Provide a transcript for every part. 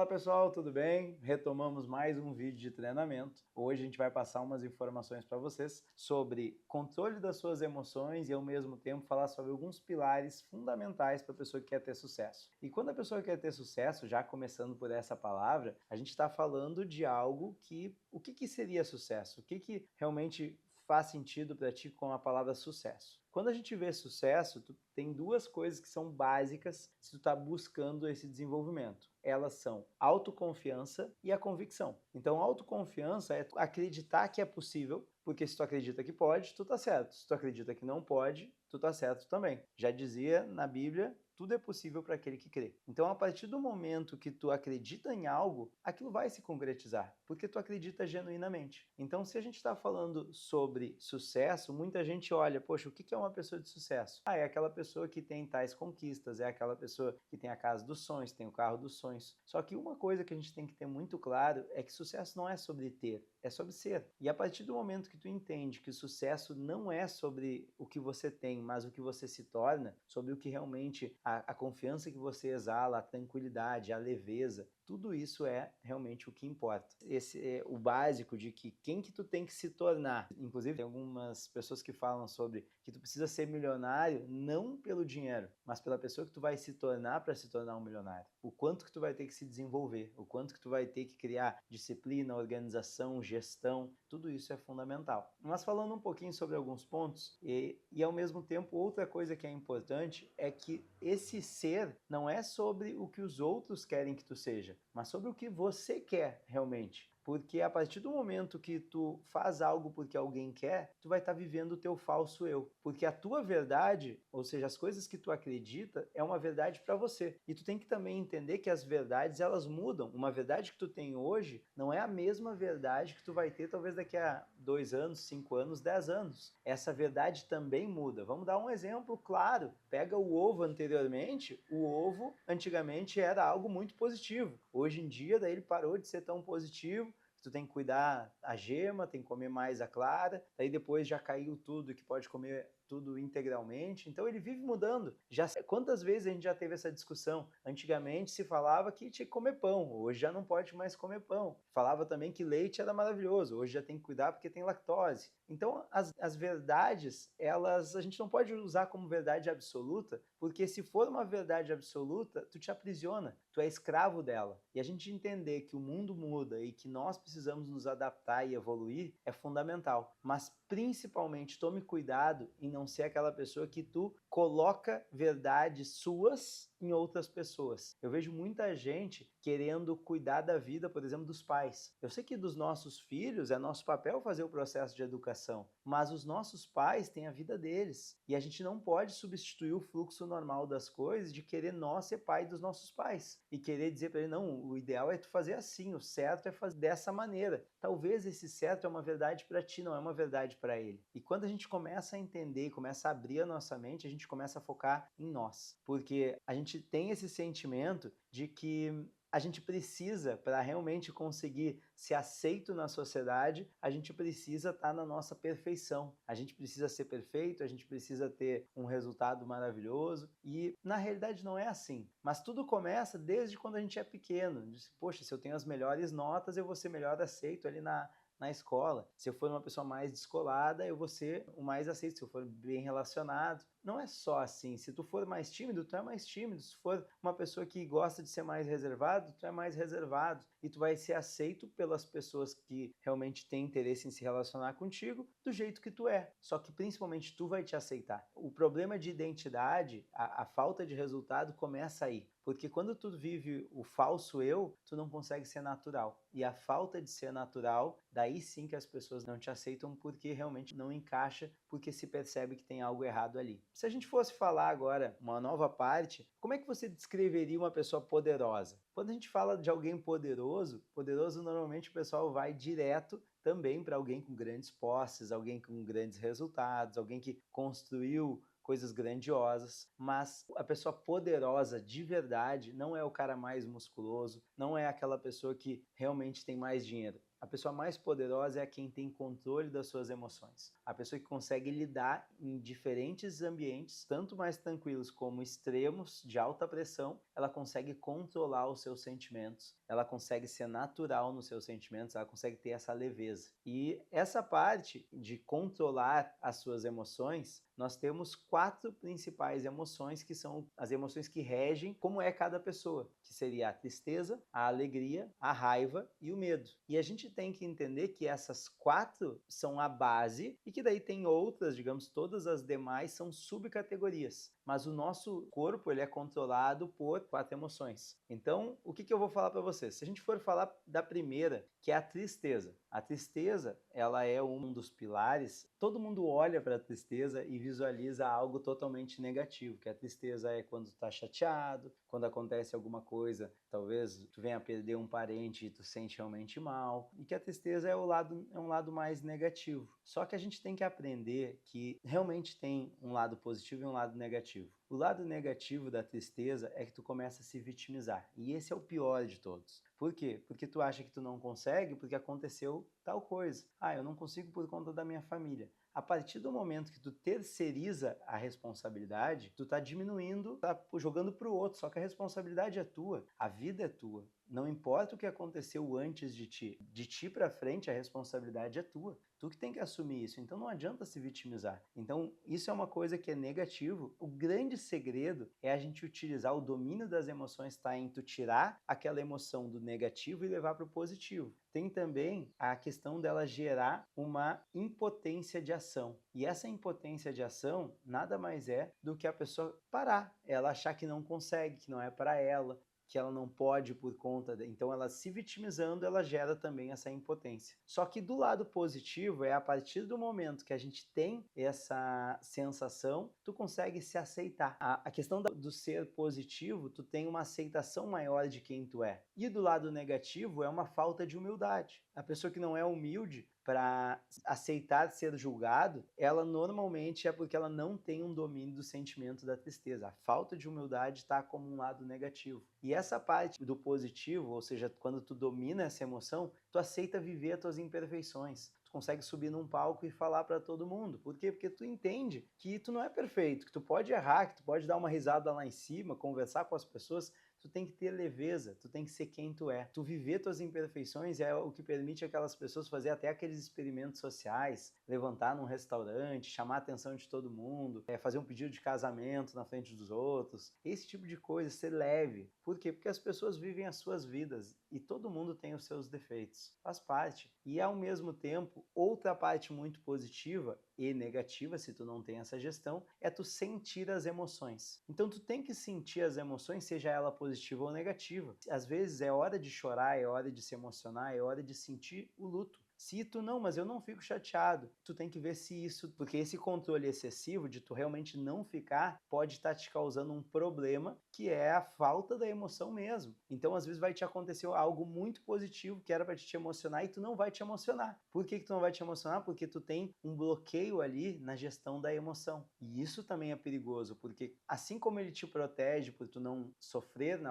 Fala pessoal, tudo bem? Retomamos mais um vídeo de treinamento. Hoje a gente vai passar umas informações para vocês sobre controle das suas emoções e ao mesmo tempo falar sobre alguns pilares fundamentais para a pessoa que quer ter sucesso. E quando a pessoa quer ter sucesso, já começando por essa palavra, a gente está falando de algo que... O que seria sucesso? O que realmente faz sentido para ti com a palavra sucesso? Quando a gente vê sucesso, tu tem duas coisas que são básicas se tu está buscando esse desenvolvimento. Elas são autoconfiança e a convicção. Então, autoconfiança é tu acreditar que é possível, porque se tu acredita que pode, tu tá certo. Se tu acredita que não pode, tu tá certo também. Já dizia na Bíblia, tudo é possível para aquele que crê. Então, a partir do momento que tu acredita em algo, aquilo vai se concretizar, porque tu acredita genuinamente. Então, se a gente está falando sobre sucesso, muita gente olha, poxa, o que é uma pessoa de sucesso? Ah, é aquela pessoa que tem tais conquistas, é aquela pessoa que tem a casa dos sonhos, tem o carro dos sonhos. Só que uma coisa que a gente tem que ter muito claro é que sucesso não é sobre ter, é sobre ser. E a partir do momento que tu entende que o sucesso não é sobre o que você tem, mas o que você se torna, sobre o que realmente a confiança que você exala, a tranquilidade, a leveza, tudo isso é realmente o que importa. Esse é o básico de que quem que tu tem que se tornar. Inclusive, tem algumas pessoas que falam sobre que tu precisa ser milionário não pelo dinheiro, mas pela pessoa que tu vai se tornar para se tornar um milionário. O quanto que tu vai ter que se desenvolver, o quanto que tu vai ter que criar disciplina, organização, gestão, tudo isso é fundamental. Mas falando um pouquinho sobre alguns pontos, e ao mesmo tempo outra coisa que é importante é que esse ser não é sobre o que os outros querem que tu seja, mas sobre o que você quer realmente. Porque a partir do momento que tu faz algo porque alguém quer, tu vai estar vivendo o teu falso eu. Porque a tua verdade, ou seja, as coisas que tu acredita, é uma verdade para você. E tu tem que também entender que as verdades, elas mudam. Uma verdade que tu tem hoje não é a mesma verdade que tu vai ter talvez daqui a 2 anos, 5 anos, 10 anos. Essa verdade também muda. Vamos dar um exemplo claro. Pega o ovo anteriormente, o ovo antigamente era algo muito positivo. Hoje em dia, daí ele parou de ser tão positivo. Tu tem que cuidar a gema, tem que comer mais a clara, daí depois já caiu tudo que pode comer tudo integralmente, então ele vive mudando. Já quantas vezes a gente já teve essa discussão? Antigamente se falava que tinha que comer pão, hoje já não pode mais comer pão. Falava também que leite era maravilhoso, hoje já tem que cuidar porque tem lactose. Então as verdades, elas a gente não pode usar como verdade absoluta, porque se for uma verdade absoluta, tu te aprisiona, tu é escravo dela. E a gente entender que o mundo muda e que nós precisamos nos adaptar e evoluir é fundamental. Mas principalmente tome cuidado em não ser aquela pessoa que tu coloca verdades suas em outras pessoas. Eu vejo muita gente querendo cuidar da vida, por exemplo, dos pais. Eu sei que dos nossos filhos é nosso papel fazer o processo de educação, mas os nossos pais têm a vida deles. E a gente não pode substituir o fluxo normal das coisas de querer nós ser pai dos nossos pais e querer dizer para ele, não, o ideal é tu fazer assim, o certo é fazer dessa maneira. Talvez esse certo é uma verdade para ti, não é uma verdade para ele. E quando a gente começa a entender, começa a abrir a nossa mente, a gente começa a focar em nós. Porque a gente tem esse sentimento de que a gente precisa, para realmente conseguir ser aceito na sociedade, a gente precisa estar na nossa perfeição. A gente precisa ser perfeito, a gente precisa ter um resultado maravilhoso e na realidade não é assim. Mas tudo começa desde quando a gente é pequeno. Poxa, se eu tenho as melhores notas, eu vou ser melhor aceito ali na escola. Se eu for uma pessoa mais descolada, eu vou ser o mais aceito, se eu for bem relacionado. Não é só assim. Se tu for mais tímido, tu é mais tímido. Se for uma pessoa que gosta de ser mais reservado, tu é mais reservado. E tu vai ser aceito pelas pessoas que realmente têm interesse em se relacionar contigo do jeito que tu é. Só que principalmente tu vai te aceitar. O problema de identidade, a falta de resultado começa aí. Porque quando tu vive o falso eu, tu não consegue ser natural. E a falta de ser natural, daí sim que as pessoas não te aceitam porque realmente não encaixa, porque se percebe que tem algo errado ali. Se a gente fosse falar agora uma nova parte, como é que você descreveria uma pessoa poderosa? Quando a gente fala de alguém poderoso, poderoso normalmente o pessoal vai direto também para alguém com grandes posses, alguém com grandes resultados, alguém que construiu coisas grandiosas, mas a pessoa poderosa de verdade não é o cara mais musculoso, não é aquela pessoa que realmente tem mais dinheiro. A pessoa mais poderosa é quem tem controle das suas emoções. A pessoa que consegue lidar em diferentes ambientes, tanto mais tranquilos como extremos de alta pressão, ela consegue controlar os seus sentimentos, ela consegue ser natural nos seus sentimentos, ela consegue ter essa leveza. E essa parte de controlar as suas emoções, nós temos 4 principais emoções que são as emoções que regem como é cada pessoa, que seria a tristeza, a alegria, a raiva e o medo. E a gente tem que entender que essas 4 são a base e que daí tem outras, digamos, todas as demais são subcategorias. Mas o nosso corpo ele é controlado por 4 emoções. Então, o que eu vou falar para vocês? Se a gente for falar da primeira, que é a tristeza. A tristeza, ela é um dos pilares. Todo mundo olha para a tristeza e visualiza algo totalmente negativo, que a tristeza é quando tu está chateado, quando acontece alguma coisa, talvez tu venha a perder um parente e tu sente realmente mal, e que a tristeza é um lado mais negativo. Só que a gente tem que aprender que realmente tem um lado positivo e um lado negativo. O lado negativo da tristeza é que tu começa a se vitimizar, e esse é o pior de todos. Por quê? Porque tu acha que tu não consegue porque aconteceu tal coisa. Ah, eu não consigo por conta da minha família. A partir do momento que tu terceiriza a responsabilidade, tu tá diminuindo, tá jogando pro outro, só que a responsabilidade é tua, a vida é tua. Não importa o que aconteceu antes de ti para frente, a responsabilidade é tua. Tu que tem que assumir isso, então não adianta se vitimizar. Então, isso é uma coisa que é negativo. O grande segredo é a gente utilizar o domínio das emoções, tá? Em tu tirar aquela emoção do negativo e levar para o positivo. Tem também a questão dela gerar uma impotência de ação. E essa impotência de ação nada mais é do que a pessoa parar, ela achar que não consegue, que não é para ela, que ela não pode por conta então ela se vitimizando, ela gera também essa impotência. Só que do lado positivo é a partir do momento que a gente tem essa sensação, tu consegue se aceitar. A questão do ser positivo, tu tem uma aceitação maior de quem tu é. E do lado negativo é uma falta de humildade. A pessoa que não é humilde para aceitar ser julgado, ela normalmente é porque ela não tem um domínio do sentimento da tristeza. A falta de humildade está como um lado negativo. E essa parte do positivo, ou seja, quando tu domina essa emoção, tu aceita viver as tuas imperfeições. Tu consegue subir num palco e falar para todo mundo. Por quê? Porque tu entende que tu não é perfeito, que tu pode errar, que tu pode dar uma risada lá em cima, conversar com as pessoas. Tu tem que ter leveza, tu tem que ser quem tu é. Tu viver tuas imperfeições é o que permite aquelas pessoas fazer até aqueles experimentos sociais, levantar num restaurante, chamar a atenção de todo mundo, fazer um pedido de casamento na frente dos outros. Esse tipo de coisa, ser leve. Por quê? Porque as pessoas vivem as suas vidas e todo mundo tem os seus defeitos. Faz parte. E ao mesmo tempo, outra parte muito positiva e negativa, se tu não tem essa gestão, é tu sentir as emoções. Então tu tem que sentir as emoções, seja ela positiva ou negativa. Às vezes é hora de chorar, é hora de se emocionar, é hora de sentir o luto. Se tu não, mas eu não fico chateado, tu tem que ver se isso, porque esse controle excessivo de tu realmente não ficar pode estar te causando um problema que é a falta da emoção mesmo. Então às vezes vai te acontecer algo muito positivo que era para te emocionar e tu não vai te emocionar. Por que tu não vai te emocionar? Porque tu tem um bloqueio ali na gestão da emoção. E isso também é perigoso, porque assim como ele te protege por tu não sofrer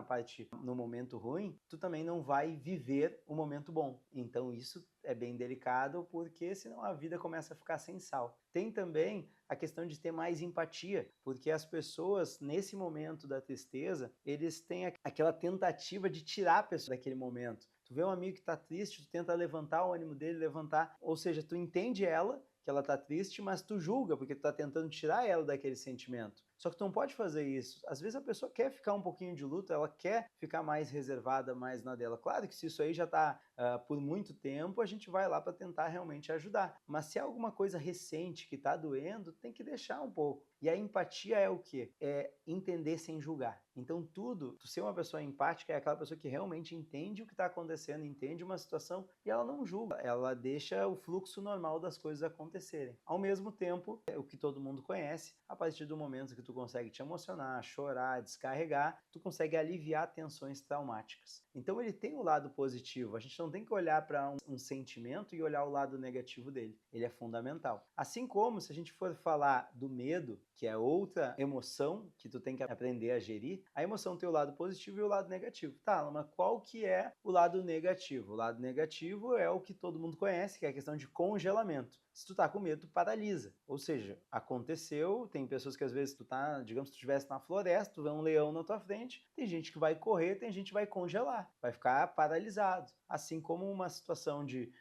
no momento ruim, tu também não vai viver o momento bom. Então isso é bem delicado, porque senão a vida começa a ficar sem sal. Tem também a questão de ter mais empatia, porque as pessoas, nesse momento da tristeza, eles têm aquela tentativa de tirar a pessoa daquele momento. Tu vê um amigo que está triste, tu tenta levantar o ânimo dele, levantar, ou seja, tu entende ela, que ela tá triste, mas tu julga, porque tu tá tentando tirar ela daquele sentimento. Só que tu não pode fazer isso. Às vezes a pessoa quer ficar um pouquinho de luto, ela quer ficar mais reservada, mais na dela. Claro que se isso aí já tá por muito tempo, a gente vai lá para tentar realmente ajudar. Mas se é alguma coisa recente que tá doendo, tem que deixar um pouco. E a empatia é o quê? É entender sem julgar. Então tu ser uma pessoa empática é aquela pessoa que realmente entende o que está acontecendo, entende uma situação e ela não julga, ela deixa o fluxo normal das coisas acontecerem. Ao mesmo tempo, é o que todo mundo conhece, a partir do momento que tu consegue te emocionar, chorar, descarregar, tu consegue aliviar tensões traumáticas. Então ele tem o lado positivo, a gente não tem que olhar para um sentimento e olhar o lado negativo dele, ele é fundamental. Assim como se a gente for falar do medo, que é outra emoção que tu tem que aprender a gerir, a emoção tem o lado positivo e o lado negativo. Tá, mas qual que é o lado negativo? O lado negativo é o que todo mundo conhece, que é a questão de congelamento. Se tu tá com medo, tu paralisa. Ou seja, aconteceu, tem pessoas que às vezes tu tá, digamos, tu estivesse na floresta, tu vê um leão na tua frente, tem gente que vai correr, tem gente que vai congelar, vai ficar paralisado. Assim como uma situação de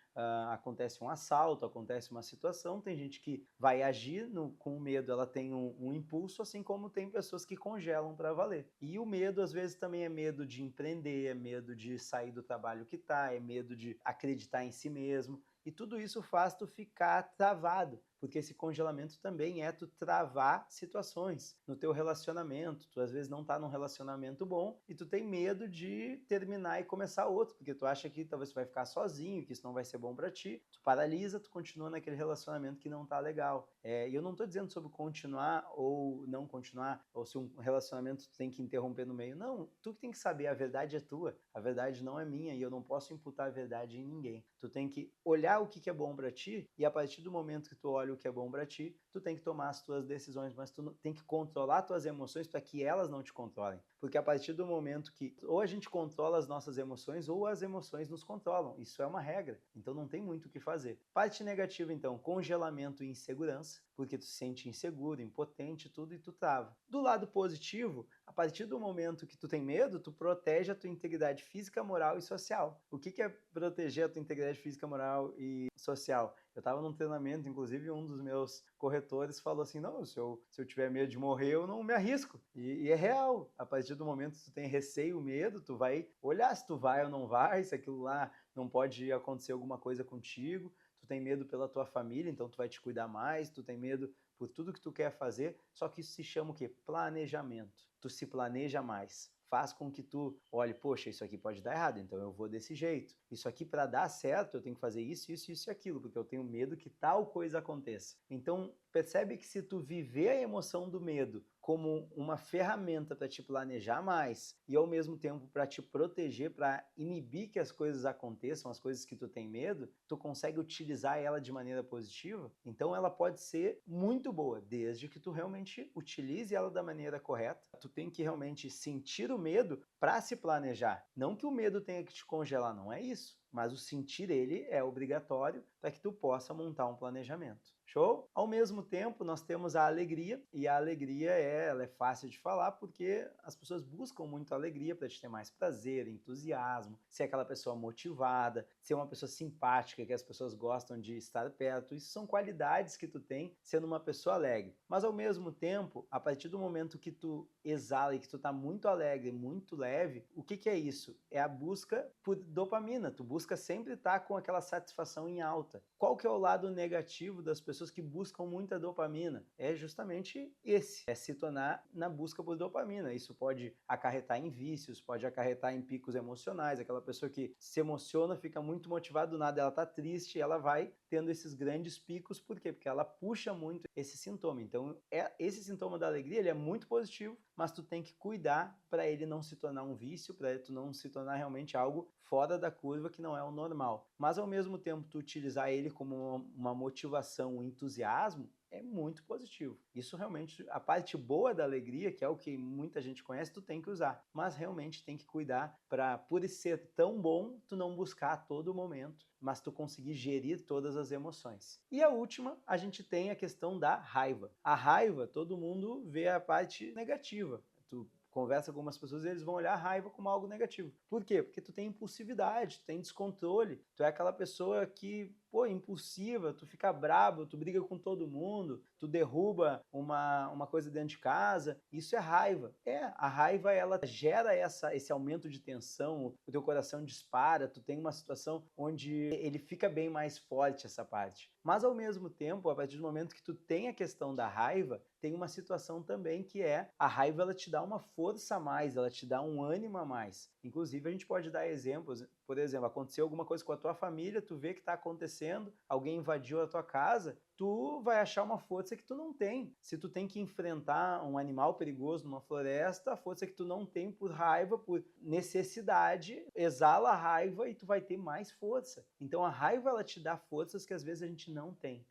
acontece um assalto, acontece uma situação, tem gente que vai agir com medo, ela tem um impulso, assim como tem pessoas que congelam para valer. E o medo, às vezes, também é medo de empreender, é medo de sair do trabalho que tá, é medo de acreditar em si mesmo. E tudo isso faz tu ficar travado, porque esse congelamento também é tu travar situações no teu relacionamento. Tu às vezes não tá num relacionamento bom e tu tem medo de terminar e começar outro, porque tu acha que talvez tu vai ficar sozinho, que isso não vai ser bom para ti. Tu paralisa, tu continua naquele relacionamento que não tá legal. E eu não tô dizendo sobre continuar ou não continuar, ou se um relacionamento tu tem que interromper no meio. Não, tu que tem que saber, a verdade é tua, a verdade não é minha e eu não posso imputar a verdade em ninguém. Tu tem que olhar o que é bom para ti e a partir do momento que tu olha o que é bom para ti, tu tem que tomar as tuas decisões, mas tu tem que controlar tuas emoções para que elas não te controlem. Porque a partir do momento que ou a gente controla as nossas emoções ou as emoções nos controlam. Isso é uma regra. Então não tem muito o que fazer. Parte negativa então, congelamento e insegurança, porque tu se sente inseguro, impotente, tudo e tu trava. Do lado positivo, a partir do momento que tu tem medo, tu protege a tua integridade física, moral e social. O que é proteger a tua integridade física, moral e social? Eu estava num treinamento, inclusive um dos meus corretores falou assim, não, se eu tiver medo de morrer, eu não me arrisco. E é real. A partir do momento que tu tem receio, medo, tu vai olhar se tu vai ou não vai, se aquilo lá não pode acontecer alguma coisa contigo. Tu tem medo pela tua família, então tu vai te cuidar mais, tu tem medo por tudo que tu quer fazer, só que isso se chama o quê? Planejamento. Tu se planeja mais. Faz com que tu olhe, poxa, isso aqui pode dar errado, então eu vou desse jeito. Isso aqui para dar certo, eu tenho que fazer isso, isso, isso e aquilo, porque eu tenho medo que tal coisa aconteça. Então, percebe que se tu viver a emoção do medo como uma ferramenta para te planejar mais e ao mesmo tempo para te proteger, para inibir que as coisas aconteçam, as coisas que tu tem medo, tu consegue utilizar ela de maneira positiva, então ela pode ser muito boa, desde que tu realmente utilize ela da maneira correta. Tu tem que realmente sentir o medo para se planejar. Não que o medo tenha que te congelar, não é isso. Mas o sentir ele é obrigatório para que tu possa montar um planejamento. Show? Ao mesmo tempo, nós temos a alegria, e a alegria ela é fácil de falar porque as pessoas buscam muito alegria para te ter mais prazer, entusiasmo, ser aquela pessoa motivada, ser uma pessoa simpática que as pessoas gostam de estar perto. Isso são qualidades que tu tem sendo uma pessoa alegre. Mas ao mesmo tempo, a partir do momento que tu exala e que tu tá muito alegre, muito leve, o que é isso? É a busca por dopamina. Tu busca sempre estar com aquela satisfação em alta. Qual que é o lado negativo das pessoas que buscam muita dopamina? É justamente esse, é se tornar na busca por dopamina. Isso pode acarretar em vícios, pode acarretar em picos emocionais, aquela pessoa que se emociona, fica muito motivada, do nada ela tá triste, ela vai tendo esses grandes picos, por quê? Porque ela puxa muito esse sintoma. Então, esse sintoma da alegria, ele é muito positivo, mas tu tem que cuidar para ele não se tornar um vício, para tu não se tornar realmente algo fora da curva que não é o normal. Mas ao mesmo tempo tu utilizar ele como uma motivação, um entusiasmo, é muito positivo. Isso realmente, a parte boa da alegria, que é o que muita gente conhece, tu tem que usar. Mas realmente tem que cuidar para, por ser tão bom, tu não buscar a todo momento, mas tu conseguir gerir todas as emoções. E a última, a gente tem a questão da raiva. A raiva, todo mundo vê a parte negativa. Tu conversa com algumas pessoas e eles vão olhar a raiva como algo negativo. Por quê? Porque tu tem impulsividade, tu tem descontrole, tu é aquela pessoa que, pô, impulsiva, tu fica brabo, tu briga com todo mundo, tu derruba uma coisa dentro de casa, isso é raiva. A raiva, ela gera esse aumento de tensão, o teu coração dispara, tu tem uma situação onde ele fica bem mais forte, essa parte. Mas ao mesmo tempo, a partir do momento que tu tem a questão da raiva, tem uma situação também que é a raiva, ela te dá uma força a mais, ela te dá um ânimo a mais. Inclusive, a gente pode dar exemplos. Por exemplo, aconteceu alguma coisa com a tua família, tu vê que está acontecendo, alguém invadiu a tua casa, tu vai achar uma força que tu não tem. Se tu tem que enfrentar um animal perigoso numa floresta, a força que tu não tem por raiva, por necessidade, exala a raiva e tu vai ter mais força. Então a raiva ela te dá forças que às vezes a gente não tem.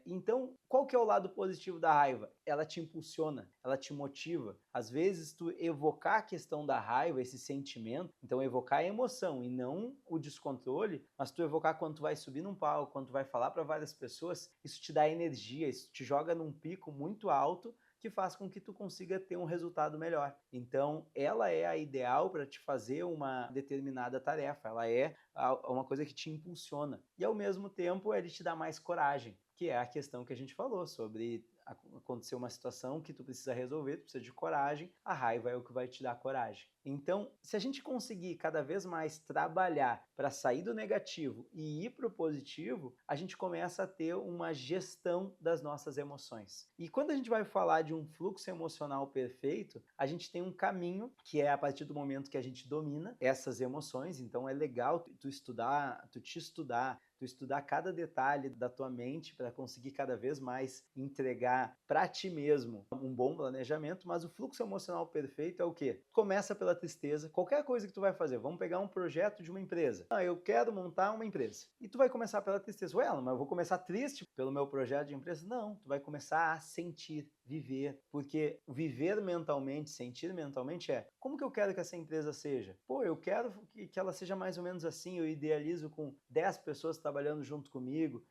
Então, qual que é o lado positivo da raiva? Ela te impulsiona, ela te motiva. Às vezes, tu evocar a questão da raiva, esse sentimento, então evocar a emoção e não o descontrole, mas tu evocar quando tu vai subir num palco, quando tu vai falar para várias pessoas, isso te dá energia, isso te joga num pico muito alto que faz com que tu consiga ter um resultado melhor. Então, ela é a ideal para te fazer uma determinada tarefa, ela é uma coisa que te impulsiona. E ao mesmo tempo, ele te dá mais coragem, que é a questão que a gente falou sobre acontecer uma situação que tu precisa resolver, tu precisa de coragem, a raiva é o que vai te dar coragem. Então, se a gente conseguir cada vez mais trabalhar para sair do negativo e ir para o positivo, a gente começa a ter uma gestão das nossas emoções. E quando a gente vai falar de um fluxo emocional perfeito, a gente tem um caminho que é a partir do momento que a gente domina essas emoções. Então é legal tu te estudar, tu estudar cada detalhe da tua mente para conseguir cada vez mais entregar para ti mesmo um bom planejamento, mas o fluxo emocional perfeito é o quê? Começa pela tristeza, qualquer coisa que tu vai fazer, vamos pegar um projeto de uma empresa. Eu quero montar uma empresa. E tu vai começar pela tristeza. Ué, mas eu vou começar triste pelo meu projeto de empresa? Não, tu vai começar a sentir, viver, porque viver mentalmente, sentir mentalmente como que eu quero que essa empresa seja? Pô, eu quero que ela seja mais ou menos assim, eu idealizo com 10 pessoas trabalhando junto comigo,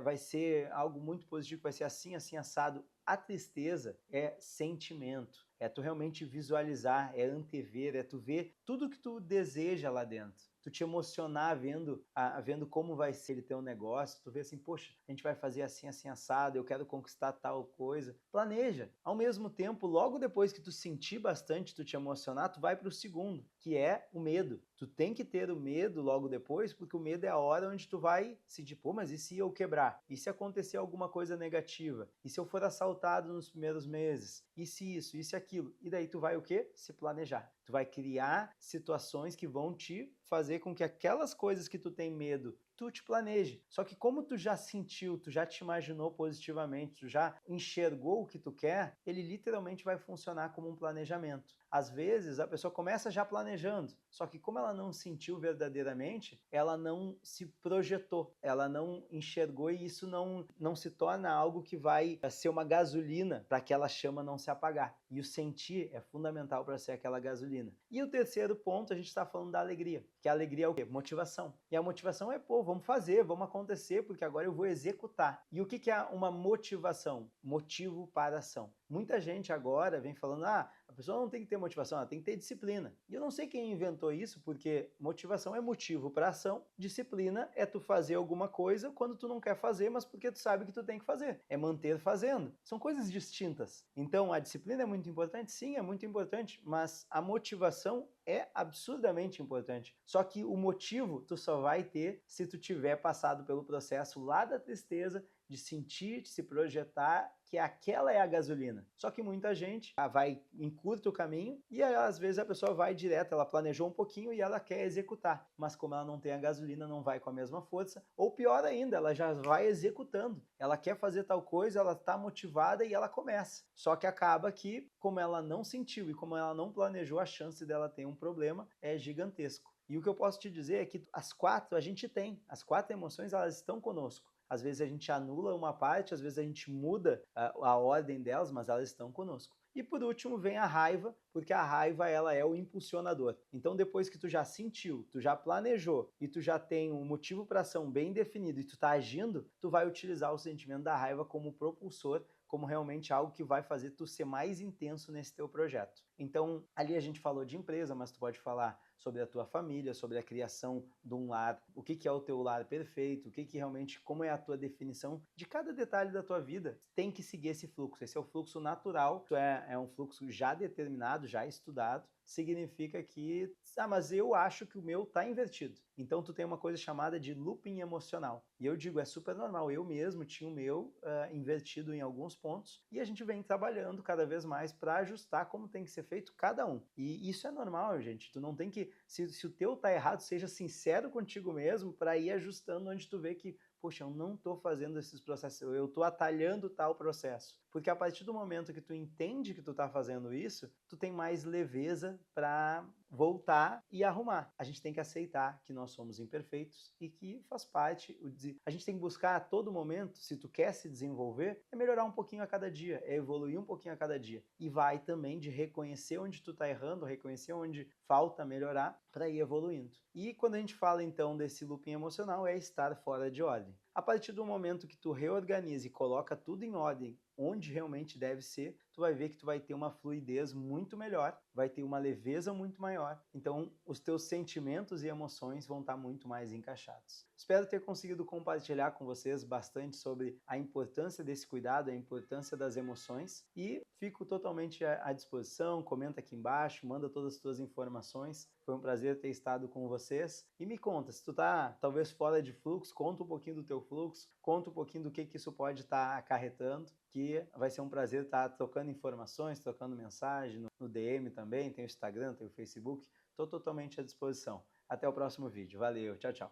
vai ser algo muito positivo, vai ser assim, assim, assado. A tristeza é sentimento, é tu realmente visualizar, é antever, é tu ver tudo que tu deseja lá dentro. Tu te emocionar vendo como vai ser teu negócio, tu vê assim, poxa, a gente vai fazer assim, assim, assado, eu quero conquistar tal coisa. Planeja. Ao mesmo tempo, logo depois que tu sentir bastante, tu te emocionar, tu vai para o segundo, que é o medo. Tu tem que ter o medo logo depois, porque o medo é a hora onde tu vai sentir, pô, mas e se eu quebrar? E se acontecer alguma coisa negativa? E se eu for assaltado nos primeiros meses? E se isso? E se aquilo? E daí tu vai o quê? Se planejar. Tu vai criar situações que vão te fazer com que aquelas coisas que tu tem medo, tu te planeje. Só que como tu já sentiu, tu já te imaginou positivamente, tu já enxergou o que tu quer, ele literalmente vai funcionar como um planejamento. Às vezes a pessoa começa já planejando, só que como ela não sentiu verdadeiramente, ela não se projetou, ela não enxergou e isso não se torna algo que vai ser uma gasolina para aquela chama não se apagar. E o sentir é fundamental para ser aquela gasolina. E o terceiro ponto, a gente está falando da alegria, que a alegria é o quê? Motivação. E a motivação é, pô, vamos fazer, vamos acontecer, porque agora eu vou executar. E o que é uma motivação? Motivo para ação. Muita gente agora vem falando, a pessoa não tem que ter motivação, ela tem que ter disciplina. E eu não sei quem inventou isso, porque motivação é motivo para ação, disciplina é tu fazer alguma coisa quando tu não quer fazer, mas porque tu sabe que tu tem que fazer. É manter fazendo. São coisas distintas. Então, a disciplina é muito importante? Sim, é muito importante, mas a motivação é absurdamente importante. Só que o motivo tu só vai ter se tu tiver passado pelo processo lá da tristeza, de sentir, de se projetar, que aquela é a gasolina. Só que muita gente vai encurta o caminho e aí, às vezes a pessoa vai direto, ela planejou um pouquinho e ela quer executar, mas como ela não tem a gasolina, não vai com a mesma força, ou pior ainda, ela já vai executando. Ela quer fazer tal coisa, ela está motivada e ela começa. Só que acaba que, como ela não sentiu e como ela não planejou, a chance dela ter um problema é gigantesco. E o que eu posso te dizer é que as quatro a gente tem, as quatro emoções elas estão conosco. Às vezes a gente anula uma parte, às vezes a gente muda a ordem delas, mas elas estão conosco. E por último vem a raiva, porque a raiva ela é o impulsionador. Então depois que tu já sentiu, tu já planejou e tu já tem um motivo para ação bem definido e tu está agindo, tu vai utilizar o sentimento da raiva como propulsor, como realmente algo que vai fazer tu ser mais intenso nesse teu projeto. Então, ali a gente falou de empresa, mas tu pode falar sobre a tua família, sobre a criação de um lar, o que é o teu lar perfeito, o que realmente, como é a tua definição de cada detalhe da tua vida. Tem que seguir esse fluxo. Esse é o fluxo natural, é um fluxo já determinado, já estudado. Significa que, mas eu acho que o meu está invertido. Então tu tem uma coisa chamada de looping emocional. E eu digo, é super normal. Eu mesmo tinha o meu invertido em alguns pontos e a gente vem trabalhando cada vez mais para ajustar como tem que ser feito cada um. E isso é normal, gente. Tu não tem que, se o teu tá errado, seja sincero contigo mesmo para ir ajustando onde tu vê que, poxa, eu não estou fazendo esses processos, eu estou atalhando tal processo. Porque a partir do momento que tu entende que tu está fazendo isso, tu tem mais leveza para voltar e arrumar. A gente tem que aceitar que nós somos imperfeitos e que faz parte, a gente tem que buscar a todo momento, se tu quer se desenvolver, é melhorar um pouquinho a cada dia, é evoluir um pouquinho a cada dia. E vai também de reconhecer onde tu está errando, reconhecer onde falta melhorar para ir evoluindo. E quando a gente fala então desse looping emocional, é estar fora de ordem. A partir do momento que tu reorganiza e coloca tudo em ordem, onde realmente deve ser, tu vai ver que tu vai ter uma fluidez muito melhor, vai ter uma leveza muito maior, então os teus sentimentos e emoções vão estar muito mais encaixados. Espero ter conseguido compartilhar com vocês bastante sobre a importância desse cuidado, a importância das emoções e fico totalmente à disposição, comenta aqui embaixo, manda todas as tuas informações, foi um prazer ter estado com vocês e me conta, se tu tá talvez fora de fluxo, conta um pouquinho do teu fluxo, conta um pouquinho do que isso pode estar acarretando, que vai ser um prazer estar trocando informações, trocando mensagem no DM também, tem o Instagram, tem o Facebook, estou totalmente à disposição. Até o próximo vídeo. Valeu, tchau, tchau.